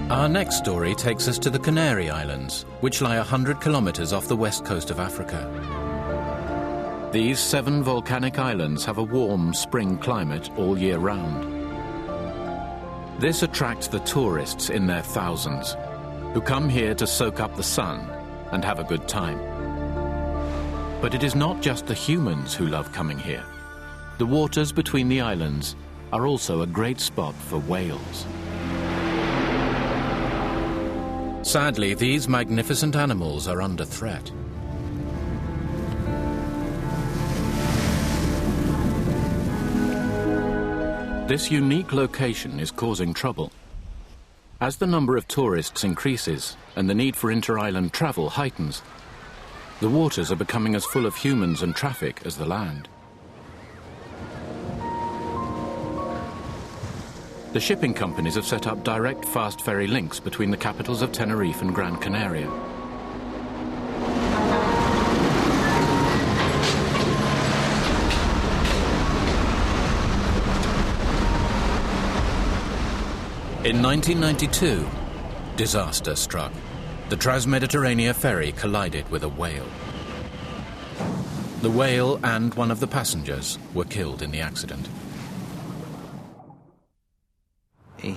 Our next story takes us to the Canary Islands, which lie 100 kilometers off the west coast of Africa. These 7 volcanic islands have a warm spring climate all year round. This attracts the tourists in their thousands, who come here to soak up the sun and have a good time. But it is not just the humans who love coming here. The waters between the islands are also a great spot for whales. Sadly, these magnificent animals are under threat. This unique location is causing trouble. As the number of tourists increases and the need for inter-island travel heightens, the waters are becoming as full of humans and traffic as the land. The shipping companies have set up direct fast ferry links between the capitals of Tenerife and Gran Canaria. In 1992, disaster struck. The Transmediterranea ferry collided with a whale. The whale and one of the passengers were killed in the accident. The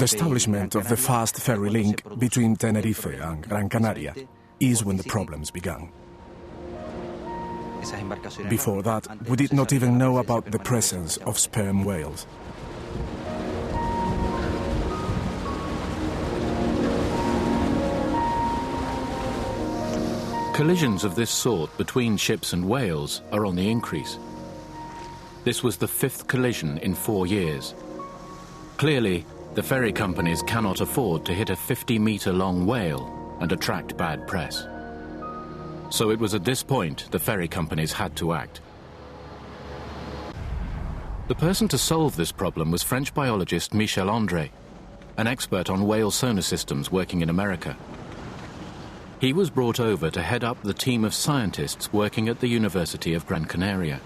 establishment of the fast ferry link between Tenerife and Gran Canaria is when the problems began. Before that, we did not even know about the presence of sperm whales. Collisions of this sort between ships and whales are on the increase. This was the 5th collision in 4 years. Clearly, the ferry companies cannot afford to hit a 50-meter-long whale and attract bad press. So it was at this point the ferry companies had to act. The person to solve this problem was French biologist Michel André, an expert on whale sonar systems working in America. He was brought over to head up the team of scientists working at the University of Gran Canaria.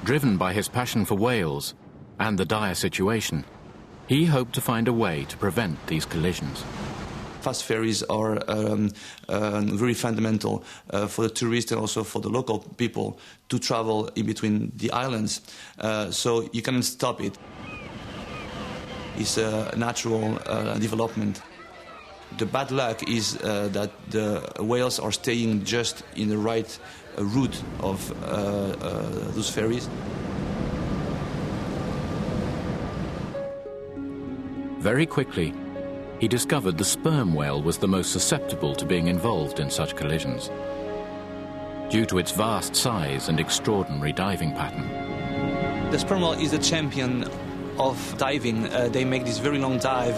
Driven by his passion for whales and the dire situation, he hoped to find a way to prevent these collisions. Fast ferries are very fundamental for the tourists and also for the local people to travel in between the islands. So you cannot stop it. It's a natural development. The bad luck is that the whales are staying just in the right route of those ferries. Very quickly, he discovered the sperm whale was the most susceptible to being involved in such collisions, due to its vast size and extraordinary diving pattern. The sperm whale is a champion of diving. They make this very long dive.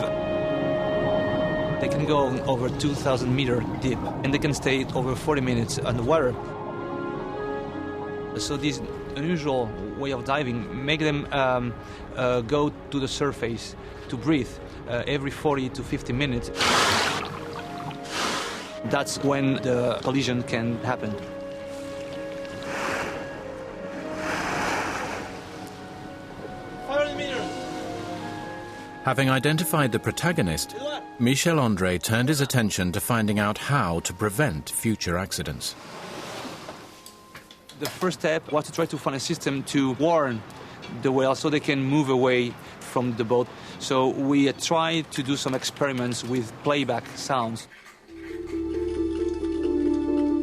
They can go over 2,000 meters deep, and they can stay over 40 minutes underwater. So this unusual way of diving make them go to the surface to breathe every 40 to 50 minutes. That's when the collision can happen. Having identified the protagonist, Michel André turned his attention to finding out how to prevent future accidents. The first step was to try to find a system to warn the whale so they can move away from the boat. So we tried to do some experiments with playback sounds.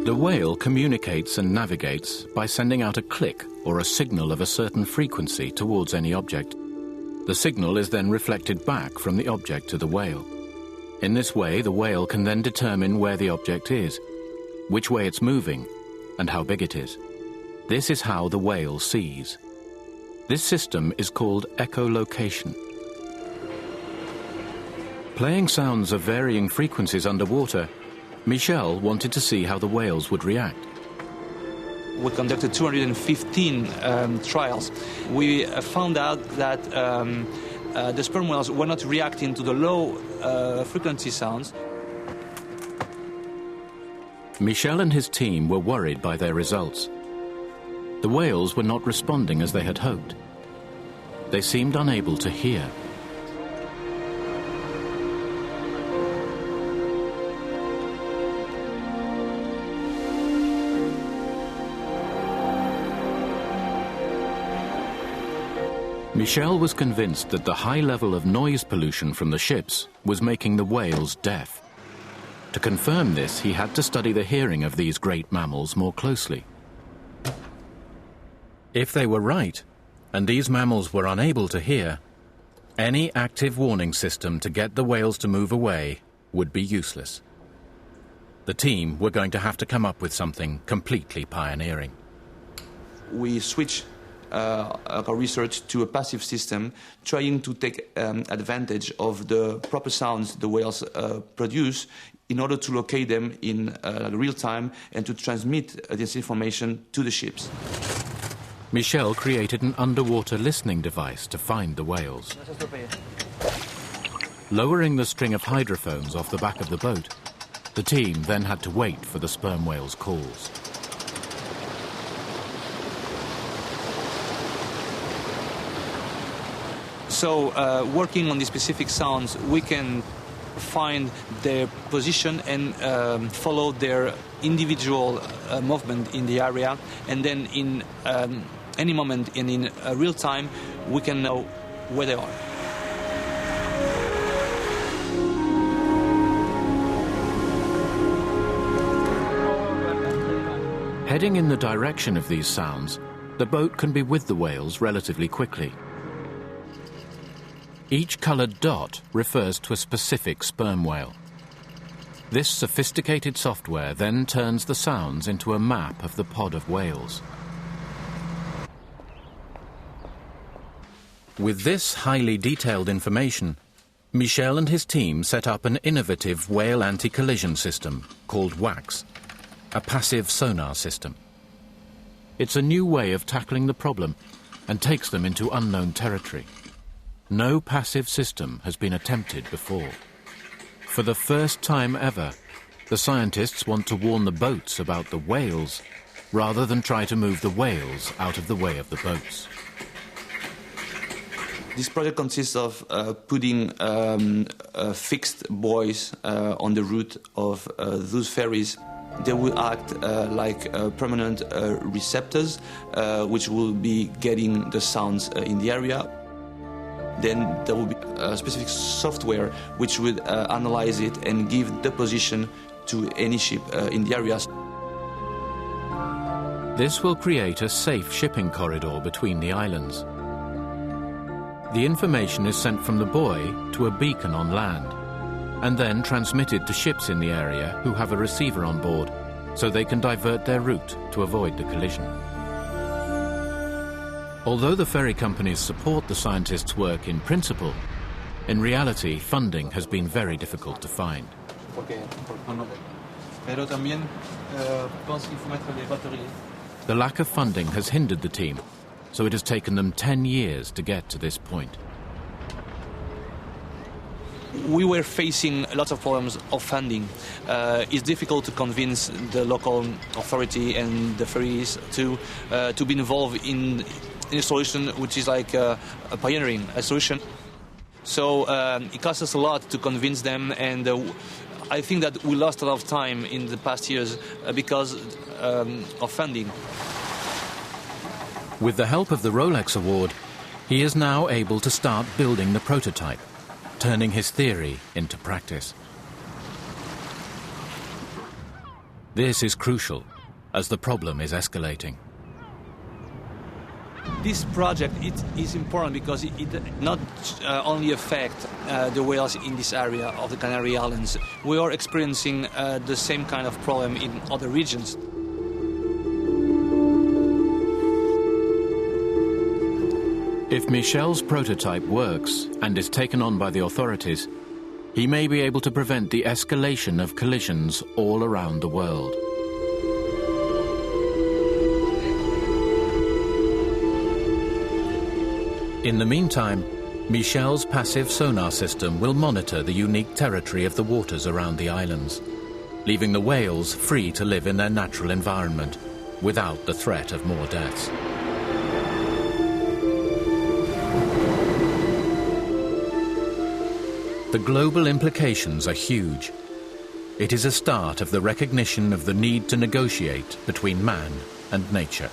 The whale communicates and navigates by sending out a click or a signal of a certain frequency towards any object. The signal is then reflected back from the object to the whale. In this way, the whale can then determine where the object is, which way it's moving, and how big it is. This is how the whale sees. This system is called echolocation. Playing sounds of varying frequencies underwater, Michel wanted to see how the whales would react. We conducted 215 trials. We found out that the sperm whales were not reacting to the low frequency sounds. Michel and his team were worried by their results. The whales were not responding as they had hoped. They seemed unable to hear. Michel was convinced that the high level of noise pollution from the ships was making the whales deaf. To confirm this, he had to study the hearing of these great mammals more closely. If they were right, and these mammals were unable to hear, any active warning system to get the whales to move away would be useless. The team were going to have to come up with something completely pioneering. We switched our research to a passive system, trying to take advantage of the proper sounds the whales produce in order to locate them in real time and to transmit this information to the ships. Michel created an underwater listening device to find the whales. Lowering the string of hydrophones off the back of the boat, the team then had to wait for the sperm whales' calls. So working on the specific sounds, we can find their position and follow their individual movement in the area, and then in any moment and in real time we can know where they are. Heading in the direction of these sounds, the boat can be with the whales relatively quickly. Each coloured dot refers to a specific sperm whale. This sophisticated software then turns the sounds into a map of the pod of whales. With this highly detailed information, Michel and his team set up an innovative whale anti-collision system called WACS, a passive sonar system. It's a new way of tackling the problem and takes them into unknown territory. No passive system has been attempted before. For the first time ever, the scientists want to warn the boats about the whales rather than try to move the whales out of the way of the boats. This project consists of putting fixed buoys on the route of those ferries. They will act like permanent receptors, which will be getting the sounds in the area. Then there will be a specific software which would analyze it and give the position to any ship in the area. This will create a safe shipping corridor between the islands. The information is sent from the buoy to a beacon on land, and then transmitted to ships in the area who have a receiver on board, so they can divert their route to avoid the collision. Although the ferry companies support the scientists' work in principle, in reality, funding has been very difficult to find. The lack of funding has hindered the team, so it has taken them 10 years to get to this point. We were facing lots of problems of funding. It's difficult to convince the local authority and the ferries to be involved in a solution which is like a pioneering solution. So it cost us a lot to convince them, and I think that we lost a lot of time in the past years because of funding. With the help of the Rolex Award, he is now able to start building the prototype, turning his theory into practice. This is crucial, as the problem is escalating. This project is important because it not only affects the whales in this area of the Canary Islands. We are experiencing the same kind of problem in other regions. If Michel's prototype works and is taken on by the authorities, he may be able to prevent the escalation of collisions all around the world. In the meantime, Michel's passive sonar system will monitor the unique territory of the waters around the islands, leaving the whales free to live in their natural environment, without the threat of more deaths. The global implications are huge. It is a start of the recognition of the need to negotiate between man and nature.